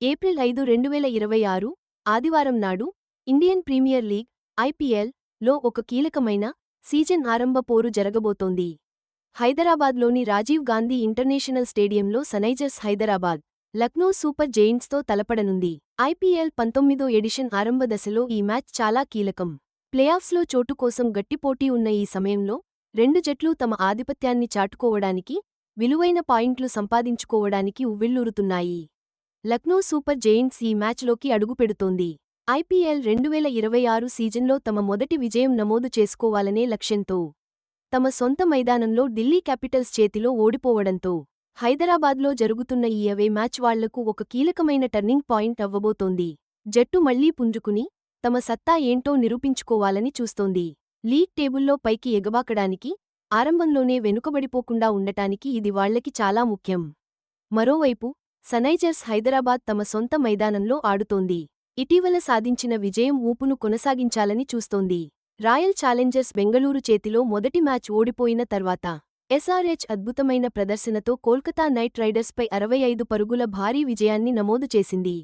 April 5, 2026 ఆదివారం నాడు Indian premier league IPL లో ఒక కీలకమైన సీజన్ ఆరంభ పోరు జరగబోతోంది. హైదరాబాద్లోని రాజీవ్ గాంధీ ఇంటర్నేషనల్ స్టేడియంలో సన్రైజర్స్ హైదరాబాద్, లక్నో సూపర్ జెయింట్స్తో తలపడనుంది. ఐపీఎల్ 19వ ఎడిషన్ ఆరంభ దశలో ఈ మ్యాచ్ చాలా కీలకం. ప్లేఆఫ్స్లో చోటు కోసం గట్టిపోటీ ఉన్న ఈ సమయంలో రెండు జట్లు తమ ఆధిపత్యాన్ని చాటుకోవడానికి, విలువైన పాయింట్లు సంపాదించుకోవడానికి ఉవ్విళ్లూరుతున్నాయి. లక్నో సూపర్ జెయింట్స్ ఈ మ్యాచ్లోకి అడుగుపెడుతోంది. ఐపీఎల్ 2026 సీజన్లో తమ మొదటి విజయం నమోదు చేసుకోవాలనే లక్ష్యంతో తమ సొంత మైదానంలో ఢిల్లీ క్యాపిటల్స్ చేతిలో ఓడిపోవడంతో హైదరాబాద్లో జరుగుతున్న ఈ అవే మ్యాచ్ వాళ్లకు ఒక కీలకమైన టర్నింగ్ పాయింట్ అవ్వబోతోంది. జట్టు మళ్లీ పుంజుకుని తమ సత్తా ఏంటో నిరూపించుకోవాలని చూస్తోంది. లీగ్ టేబుల్లో పైకి ఎగబాకడానికి, ఆరంభంలోనే వెనుకబడిపోకుండా ఉండటానికి ఇది వాళ్లకి చాలా ముఖ్యం. మరోవైపు సన్రైజర్స్ హైదరాబాద్ తమ సొంత మైదానంలో ఆడుతోంది. ఇటీవల సాధించిన విజయం ఊపును కొనసాగించాలని చూస్తోంది. రాయల్ ఛాలెంజర్స్ బెంగళూరు చేతిలో మొదటి మ్యాచ్ ఓడిపోయిన తర్వాత ఎస్ఆర్హెచ్ అద్భుతమైన ప్రదర్శనతో కోల్కతా నైట్ రైడర్స్పై 65 పరుగుల భారీ విజయాన్ని నమోదు చేసింది.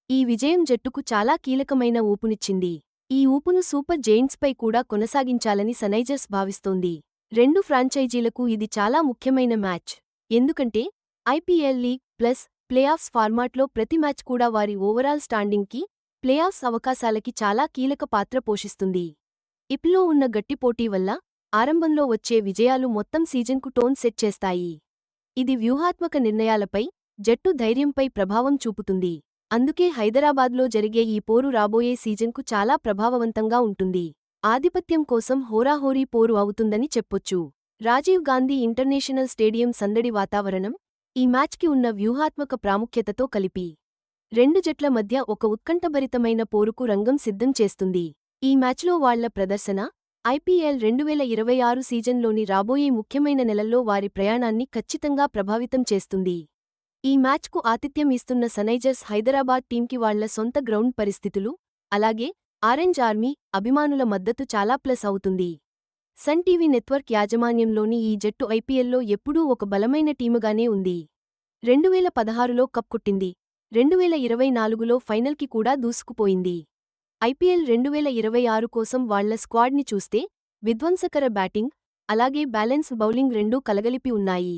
ఈ విజయం జట్టుకు చాలా కీలకమైన ఊపునిచ్చింది. ఈ ఊపును సూపర్ జెయింట్స్పై కూడా కొనసాగించాలని సన్రైజర్స్ భావిస్తోంది. రెండు ఫ్రాంచైజీలకు ఇది చాలా ముఖ్యమైన మ్యాచ్. ఎందుకంటే ఐపీఎల్ లీగ్ ప్లస్ ప్లేఆఫ్స్ ఫార్మాట్లో ప్రతి మ్యాచ్ కూడా వారి ఓవరాల్ స్టాండింగ్కి, ప్లేఆఫ్స్ అవకాశాలకి చాలా కీలక పాత్ర పోషిస్తుంది. ఇప్లో ఉన్న గట్టిపోటీ వల్ల ఆరంభంలో వచ్చే విజయాలు మొత్తం సీజన్కు టోన్ సెట్ చేస్తాయి. ఇది వ్యూహాత్మక నిర్ణయాలపై, జట్టు ధైర్యంపై ప్రభావం చూపుతుంది. అందుకే హైదరాబాద్లో జరిగే ఈ పోరు రాబోయే సీజన్కు చాలా ప్రభావవంతంగా ఉంటుంది. ఆధిపత్యం కోసం హోరాహోరీ పోరు అవుతుందని చెప్పొచ్చు. రాజీవ్ గాంధీ ఇంటర్నేషనల్ స్టేడియం సందడి వాతావరణం ఈ మ్యాచ్కి ఉన్న వ్యూహాత్మక ప్రాముఖ్యతతో కలిపి రెండు జట్ల మధ్య ఒక ఉత్కంఠభరితమైన పోరుకు రంగం సిద్ధం చేస్తుంది. ఈ మ్యాచ్లో వాళ్ల ప్రదర్శన ఐపీఎల్ 2026 సీజన్లోని రాబోయే ముఖ్యమైన నెలల్లో వారి ప్రయాణాన్ని ఖచ్చితంగా ప్రభావితం చేస్తుంది. ఈ మ్యాచ్కు ఆతిథ్యం ఇస్తున్న సన్రైజర్స్ హైదరాబాద్ టీంకి వాళ్ల సొంత గ్రౌండ్ పరిస్థితులు, అలాగే ఆరెంజ్ ఆర్మీ అభిమానుల మద్దతు చాలా ప్లస్ అవుతుంది. సన్ టీవీ నెట్వర్క్ యాజమాన్యంలోని ఈ జట్టు ఐపీఎల్లో ఎప్పుడూ ఒక బలమైన టీముగానే ఉంది. 2016లో కప్ కొట్టింది. 2024లో ఫైనల్కి కూడా దూసుకుపోయింది. ఐపీఎల్ 2026 కోసం వాళ్ల స్క్వాడ్ని చూస్తే విధ్వంసకర బ్యాటింగ్, అలాగే బ్యాలెన్స్ బౌలింగ్ రెండూ కలగలిపి ఉన్నాయి.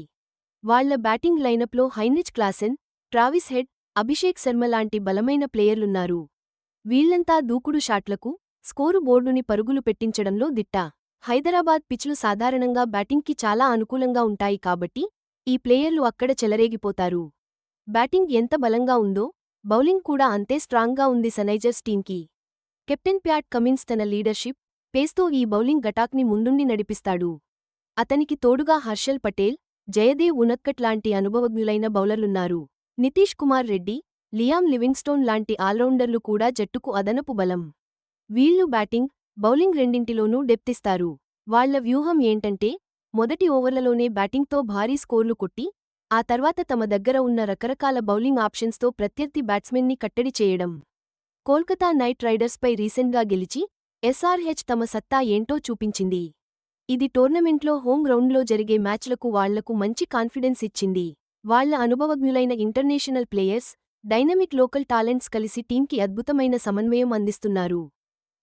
వాళ్ల బ్యాటింగ్ లైనప్లో Heinrich Klaasen, Travis Head, Abhishek Sharma లాంటి బలమైన ప్లేయర్లున్నారు. వీళ్లంతా దూకుడు షాట్లకు, స్కోరు బోర్డుని పరుగులు పెట్టించడంలో దిట్ట. హైదరాబాద్ పిచ్లు సాధారణంగా బ్యాటింగ్కి చాలా అనుకూలంగా ఉంటాయి కాబట్టి ఈ ప్లేయర్లు అక్కడ చెలరేగిపోతారు. బ్యాటింగ్ ఎంత బలంగా ఉందో బౌలింగ్ కూడా అంతే స్ట్రాంగ్గా ఉంది సన్రైజర్స్ టీంకి. కెప్టెన్ ప్యాట్ కమిన్స్ తన లీడర్షిప్, పేస్తో ఈ బౌలింగ్ అటాక్ని ముందుండి నడిపిస్తాడు. అతనికి తోడుగా హర్షల్ పటేల్, జయదేవ్ ఉనత్కట్ లాంటి అనుభవజ్ఞులైన బౌలర్లున్నారు. నితీష్ కుమార్ రెడ్డి, లియామ్ లివింగ్స్టోన్ లాంటి ఆల్రౌండర్లు కూడా జట్టుకు అదనపు బలం. వీళ్లు బ్యాటింగ్, బౌలింగ్ రెండింటిలోనూ డెప్తిస్తారు. వాళ్ల వ్యూహం ఏంటంటే మొదటి ఓవర్లలోనే బ్యాటింగ్తో భారీ స్కోర్లు కొట్టి, ఆ తర్వాత తమ దగ్గర ఉన్న రకరకాల బౌలింగ్ ఆప్షన్స్తో ప్రత్యర్థి బ్యాట్స్మెన్ని కట్టడి చేయడం. కోల్కతా నైట్ రైడర్స్పై రీసెంట్గా గెలిచి ఎస్ఆర్హెచ్ తమ సత్తా ఏంటో చూపించింది. ఇది టోర్నమెంట్లో హోమ్ గ్రౌండ్లో జరిగే మ్యాచ్లకు వాళ్లకు మంచి కాన్ఫిడెన్స్ ఇచ్చింది. వాళ్ల అనుభవజ్ఞులైన international players, dynamic local talents కలిసి టీంకి అద్భుతమైన సమన్వయం అందిస్తున్నారు.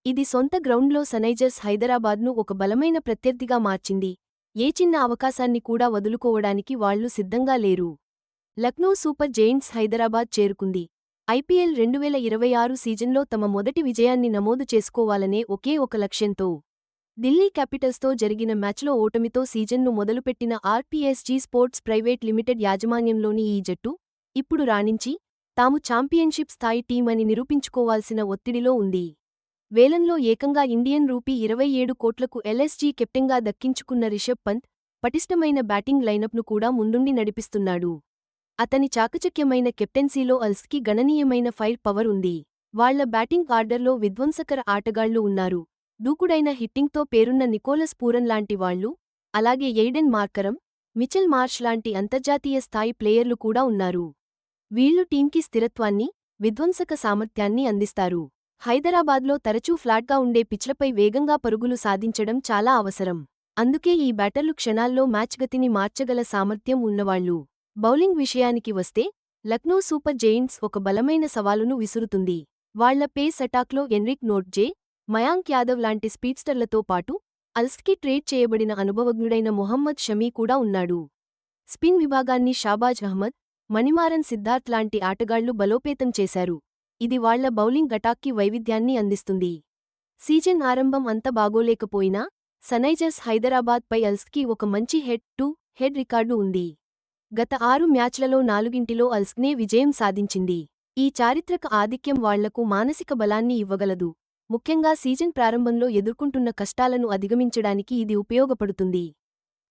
ఇది సొంత గ్రౌండ్లో సన్రైజర్స్ హైదరాబాద్ను ఒక బలమైన ప్రత్యర్థిగా మార్చింది. ఏ చిన్న అవకాశాన్ని కూడా వదులుకోవడానికి వాళ్లు సిద్ధంగా లేరు. లక్నో సూపర్ జెయింట్స్ హైదరాబాద్ చేరుకుంది. ఐపీఎల్ 2026 సీజన్లో తమ మొదటి విజయాన్ని నమోదు చేసుకోవాలనే ఒకే ఒక లక్ష్యంతో ఢిల్లీ క్యాపిటల్స్తో జరిగిన మ్యాచ్లో ఓటమితో సీజన్ను మొదలుపెట్టిన ఆర్పీఎస్జీ స్పోర్ట్స్ ప్రైవేట్ లిమిటెడ్ యాజమాన్యంలోని ఈ జట్టు ఇప్పుడు రాణించి తాము ఛాంపియన్షిప్ స్థాయి టీం అని నిరూపించుకోవాల్సిన ఒత్తిడిలో ఉంది. వేలంలో ఏకంగా ఇండియన్ రూపీ 27 కోట్లకు ఎల్ఎస్జీ కెప్టెన్గా దక్కించుకున్న రిషబ్ పంత్ పటిష్టమైన బ్యాటింగ్ లైనప్ను కూడా ముందుండి నడిపిస్తున్నాడు. అతని చాకచక్యమైన కెప్టెన్సీలో అల్స్కి గణనీయమైన ఫైర్ పవర్ ఉంది. వాళ్ల బ్యాటింగ్ ఆర్డర్లో విధ్వంసకర ఆటగాళ్లు ఉన్నారు. దూకుడైన హిట్టింగ్తో పేరున్న నికోలస్ పూరన్ లాంటి వాళ్లు, అలాగే ఎయిడెన్ మార్కరమ్, మిచెల్ మార్ష్ లాంటి అంతర్జాతీయ స్థాయి ప్లేయర్లు కూడా ఉన్నారు. వీళ్లు టీంకి స్థిరత్వాన్ని, విధ్వంసక సామర్థ్యాన్ని అందిస్తారు. హైదరాబాద్లో తరచూ ఫ్లాట్గా ఉండే పిచ్లపై వేగంగా పరుగులు సాధించడం చాలా అవసరం. అందుకే ఈ బ్యాటర్లు క్షణాల్లో మ్యాచ్ గతిని మార్చగల సామర్థ్యం ఉన్నవాళ్లు. బౌలింగ్ విషయానికి వస్తే లక్నో సూపర్ జెయింట్స్ ఒక బలమైన సవాలును విసురుతుంది. వాళ్ల పేస్ అటాక్లో ఎన్రిక్ నోట్జే, మయాంక్ యాదవ్ లాంటి స్పీడ్స్టర్లతో పాటు అల్స్కి ట్రేడ్ చేయబడిన అనుభవజ్ఞుడైన మొహమ్మద్ షమీ కూడా ఉన్నాడు. స్పిన్ విభాగాన్ని షాబాజ్ అహ్మద్, మణిమారన్ సిద్ధార్థ్ లాంటి ఆటగాళ్లు బలోపేతం చేశారు. ఇది వాళ్ల బౌలింగ్ అటాక్కి వైవిధ్యాన్ని అందిస్తుంది. సీజన్ ఆరంభం అంత బాగోలేకపోయినా సన్రైజర్స్ హైదరాబాద్పై అల్స్కి ఒక మంచి హెడ్ రికార్డు ఉంది. గత 6 మ్యాచ్లలో 4 అల్స్నే విజయం సాధించింది. ఈ చారిత్రక ఆధిక్యం వాళ్లకు మానసిక బలాన్ని ఇవ్వగలదు. ముఖ్యంగా సీజన్ ప్రారంభంలో ఎదుర్కొంటున్న కష్టాలను అధిగమించడానికి ఇది ఉపయోగపడుతుంది.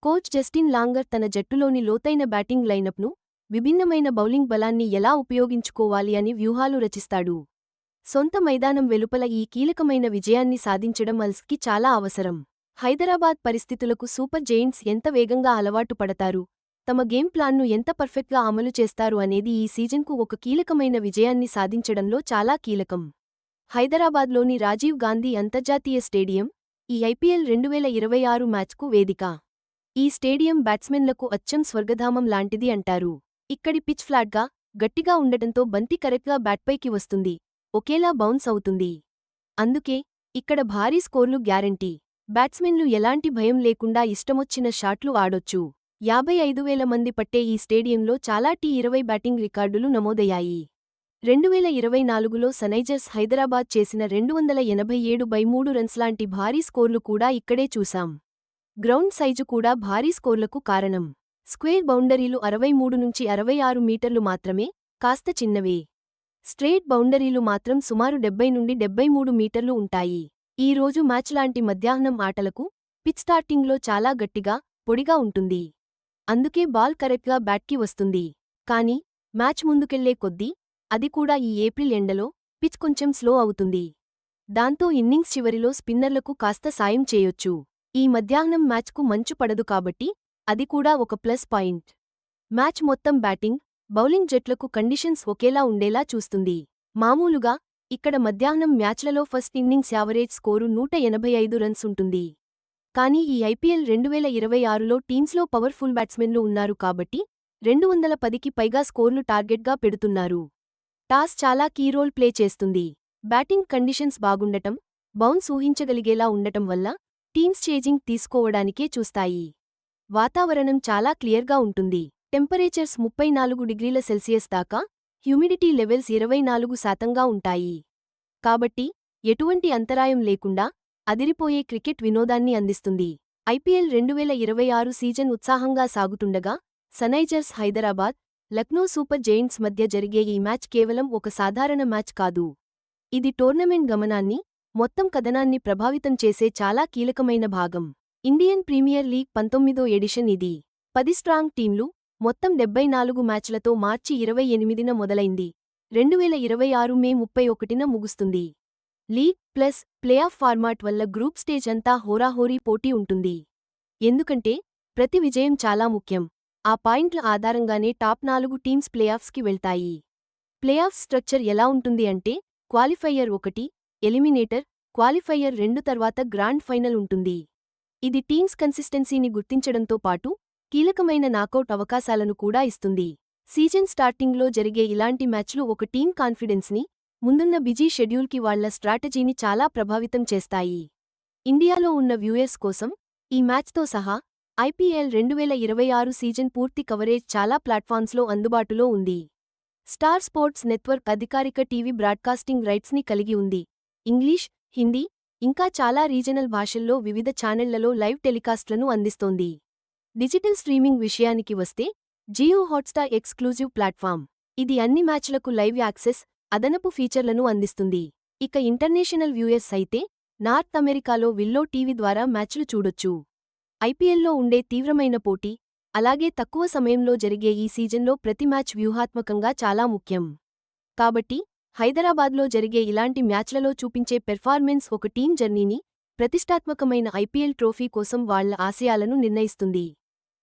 కోచ్ జస్టిన్ లాంగర్ తన జట్టులోని లోతైన బ్యాటింగ్ లైనప్ను, విభిన్నమైన బౌలింగ్ బలాన్ని ఎలా ఉపయోగించుకోవాలి అని వ్యూహాలు రచిస్తాడు. సొంత మైదానం వెలుపల ఈ కీలకమైన విజయాన్ని సాధించడం అల్స్కి చాలా అవసరం. హైదరాబాద్ పరిస్థితులకు సూపర్ జెయింట్స్ ఎంత వేగంగా అలవాటు పడతారు, తమ గేమ్ ప్లాన్ను ఎంత పర్ఫెక్ట్గా అమలు చేస్తారు అనేది ఈ సీజన్కు ఒక కీలకమైన విజయాన్ని సాధించడంలో చాలా కీలకం. హైదరాబాద్లోని రాజీవ్ గాంధీ అంతర్జాతీయ స్టేడియం ఈ ఐపీఎల్ 2026 మ్యాచ్కు వేదిక. ఈ స్టేడియం బ్యాట్స్మెన్లకు అచ్చం స్వర్గధామం లాంటిది అంటారు. ఇక్కడి పిచ్ ఫ్లాట్గా, గట్టిగా ఉండటంతో బంతి కరెక్ట్గా బ్యాట్పైకి వస్తుంది, ఒకేలా బౌన్స్ అవుతుంది. అందుకే ఇక్కడ భారీ స్కోర్లు గ్యారంటీ. బ్యాట్స్మెన్లు ఎలాంటి భయం లేకుండా ఇష్టమొచ్చిన షాట్లు ఆడొచ్చు. 55,000 మంది పట్టే ఈ స్టేడియంలో చాలా T20 బ్యాటింగ్ రికార్డులు నమోదయ్యాయి. 2024లో సన్రైజర్స్ హైదరాబాద్ చేసిన 287/3 రన్స్లాంటి భారీ స్కోర్లు కూడా ఇక్కడే చూశాం. గ్రౌండ్ సైజు కూడా భారీ స్కోర్లకు కారణం. స్క్వేర్ బౌండరీలు 63 నుంచి 66 మీటర్లు మాత్రమే, కాస్త చిన్నవే. స్ట్రెయిట్ బౌండరీలు మాత్రం సుమారు 70 నుండి 73 మీటర్లు ఉంటాయి. ఈ రోజు మ్యాచ్ లాంటి మధ్యాహ్నం ఆటలకు పిచ్ స్టార్టింగ్లో చాలా గట్టిగా, పొడిగా ఉంటుంది. అందుకే బాల్ కరెక్ట్గా బ్యాట్కి వస్తుంది. కానీ మ్యాచ్ ముందుకెళ్లే కొద్దీ, అది కూడా ఈ ఏప్రిల్ ఎండలో, పిచ్ కొంచెం స్లో అవుతుంది. దాంతో ఇన్నింగ్స్ చివరిలో స్పిన్నర్లకు కాస్త సాయం చేయొచ్చు. ఈ మధ్యాహ్నం మ్యాచ్కు మంచు పడదు కాబట్టి అది కూడా ఒక ప్లస్ పాయింట్. మ్యాచ్ మొత్తం బ్యాటింగ్, బౌలింగ్ జట్లకు కండిషన్స్ ఒకేలా ఉండేలా చూస్తుంది. మామూలుగా ఇక్కడ మధ్యాహ్నం మ్యాచ్లలో first innings average score 185 runs ఉంటుంది. కానీ ఈ ఐపీఎల్ 2026లో టీమ్స్లో పవర్ఫుల్ బ్యాట్స్మెన్లు ఉన్నారు కాబట్టి 210కి పైగా స్కోర్లు టార్గెట్గా పెడుతున్నారు. టాస్ చాలా కీ రోల్ ప్లే చేస్తుంది. బ్యాటింగ్ కండిషన్స్ బాగుండటం, బౌన్స్ ఊహించగలిగేలా ఉండటం వల్ల టీమ్స్ చేజింగ్ తీసుకోవడానికే చూస్తాయి. వాతావరణం చాలా క్లియర్గా ఉంటుంది. టెంపరేచర్స్ 34 డిగ్రీల సెల్సియస్ దాకా, హ్యూమిడిటీ లెవెల్స్ 24% ఉంటాయి. కాబట్టి ఎటువంటి అంతరాయం లేకుండా అదిరిపోయే క్రికెట్ వినోదాన్ని అందిస్తుంది. ఐపీఎల్ 2026 సీజన్ ఉత్సాహంగా సాగుతుండగా Sunrisers Hyderabad, Lucknow super giants మధ్య జరిగే ఈ మ్యాచ్ కేవలం ఒక సాధారణ మ్యాచ్ కాదు. ఇది టోర్నమెంట్ గమనాన్ని, మొత్తం కథనాన్ని ప్రభావితం చేసే చాలా కీలకమైన భాగం. ఇండియన్ ప్రీమియర్ లీగ్ 19వ ఎడిషన్ ఇది. 10 స్ట్రాంగ్ టీంలు, మొత్తం 74 మ్యాచ్లతో మార్చి 28న మొదలైంది. 2026 మే 31న ముగుస్తుంది. లీగ్ ప్లస్ ప్లేఆఫ్ ఫార్మాట్ వల్ల గ్రూప్ స్టేజ్ అంతా హోరాహోరీ పోటీ ఉంటుంది. ఎందుకంటే ప్రతి విజయం చాలా ముఖ్యం. ఆ పాయింట్ల ఆధారంగానే టాప్ 4 టీమ్స్ ప్లేఆఫ్స్కి వెళ్తాయి. ప్లేఆఫ్ స్ట్రక్చర్ ఎలా ఉంటుంది అంటే క్వాలిఫైయర్ 1, ఎలిమినేటర్, క్వాలిఫైయర్ 2 తర్వాత గ్రాండ్ ఫైనల్ ఉంటుంది. ఇది టీమ్స్ కన్సిస్టెన్సీని గుర్తించడంతో పాటు కీలకమైన నాకౌట్ అవకాశాలను కూడా ఇస్తుంది. సీజన్ స్టార్టింగ్లో జరిగే ఇలాంటి మ్యాచ్లు ఒక టీమ్ కాన్ఫిడెన్స్ని, ముందున్న బిజీ షెడ్యూల్కి వాళ్ల స్ట్రాటజీని చాలా ప్రభావితం చేస్తాయి. ఇండియాలో ఉన్న వ్యూయర్స్ కోసం ఈ మ్యాచ్తో సహా ఐపీఎల్ 2026 సీజన్ పూర్తి కవరేజ్ చాలా ప్లాట్ఫామ్స్లో అందుబాటులో ఉంది. స్టార్ స్పోర్ట్స్ నెట్వర్క్ అధికారిక టీవీ బ్రాడ్కాస్టింగ్ రైట్స్ని కలిగి ఉంది. ఇంగ్లీష్, హిందీ, ఇంకా చాలా రీజనల్ భాషల్లో వివిధ ఛానెళ్లలో లైవ్ టెలికాస్ట్లను అందిస్తోంది. డిజిటల్ స్ట్రీమింగ్ విషయానికి వస్తే జియో హాట్స్టార్ ఎక్స్క్లూజివ్ ప్లాట్ఫామ్. ఇది అన్ని మ్యాచ్లకు లైవ్ యాక్సెస్, అదనపు ఫీచర్లను అందిస్తుంది. ఇక ఇంటర్నేషనల్ వ్యూయర్స్ అయితే నార్త్ అమెరికాలో విల్లో టీవీ ద్వారా మ్యాచ్లు చూడొచ్చు. ఐపీఎల్లో ఉండే తీవ్రమైన పోటీ, అలాగే తక్కువ సమయంలో జరిగే ఈ సీజన్లో ప్రతి మ్యాచ్ వ్యూహాత్మకంగా చాలా ముఖ్యం. కాబట్టి హైదరాబాద్లో జరిగే ఇలాంటి మ్యాచ్లలో చూపించే పెర్ఫార్మెన్స్ ఒక టీం జర్నీని, ప్రతిష్టాత్మకమైన ఐపీఎల్ ట్రోఫీ కోసం వాళ్ల ఆశయాలను నిర్ణయిస్తుంది.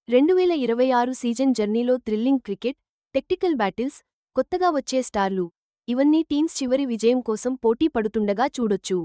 2026 సీజన్ జర్నీలో థ్రిల్లింగ్ క్రికెట్, టెక్టికల్ బ్యాటిల్స్, కొత్తగా వచ్చే స్టార్లు, ఇవన్నీ టీమ్స్ చివరి విజయం కోసం పోటీ పడుతుండగా చూడొచ్చు.